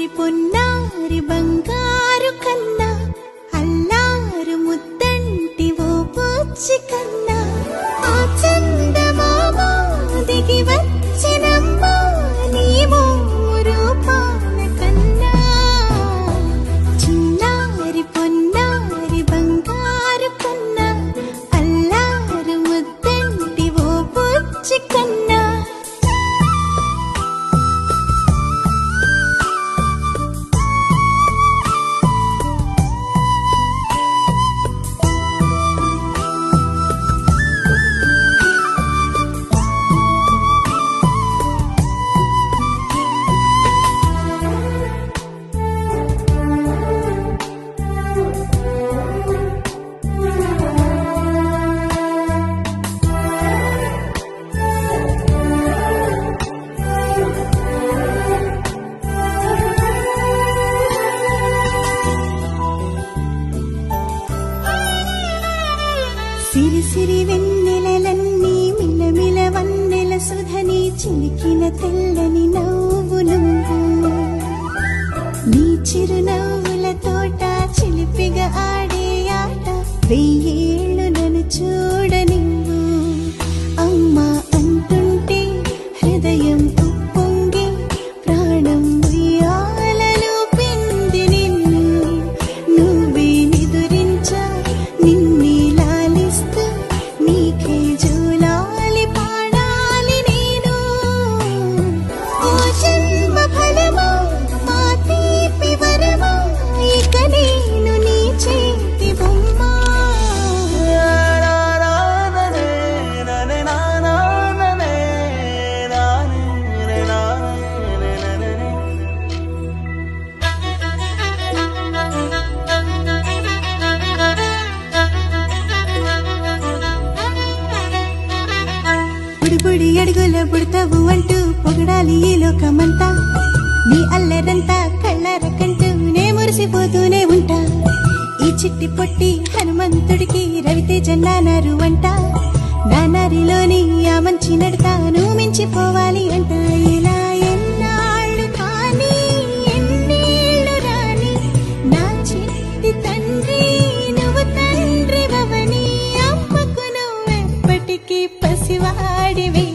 పొన్నారి బంగారు కన్నా అల్లారు ముద్దంటి ఓ పూచి కన్నా ఆ చందమామ దిగి వచ్చినమ్మా నీ రూపాల కన్నా చిన్నారి పొన్నారి బంగారు కన్నా అల్లారు ముద్దంటి ఓ పూచి కన్నా సిరి సిరి వెన్నెలలన్నీ మిలమిల వన్నెల సుధని చిలికిన తెల్లని నవ్వు నువ్వు నీ చిరునవ్వుల తోట చిలిపిగా ఆడే ఆట వెయ్యేళ్ళు నన్ను చూడ నువ్వు అమ్మా అంటుంటే హృదయం ఉప్పొంగి ప్రాణం ఉయ్యాలలో పిండి నిన్ను నువ్వే నిదురించా నిన్నే నీకే జూలాలి పాడాలి నేను ఓ జన్మ ఫలమా మా తీపి వరమా ఇక నేను నీ చేతి బొమ్మ బుడి అడుగుల బుడతావు అంటూ పొగడాలి ఈ లోకమంతా నీ అల్లరంతా కళ్ళరకంటూ నే మురిసిపోతూనే ఉంటా ఈ చిట్టి పొట్టి హనుమంతుడికి రవితేజ నానారు అంట నానారిలోని ఆ మంచి నడతాను మించిపోవాలి అంట ఇలా ఎన్నాళ్ళు కానీ ఎన్నేళ్ళు రాని నా చిట్టి తండ్రి నువ్వు తండ్రి భవని అమ్మకు నువ్వెప్పటికీ పసివాడివి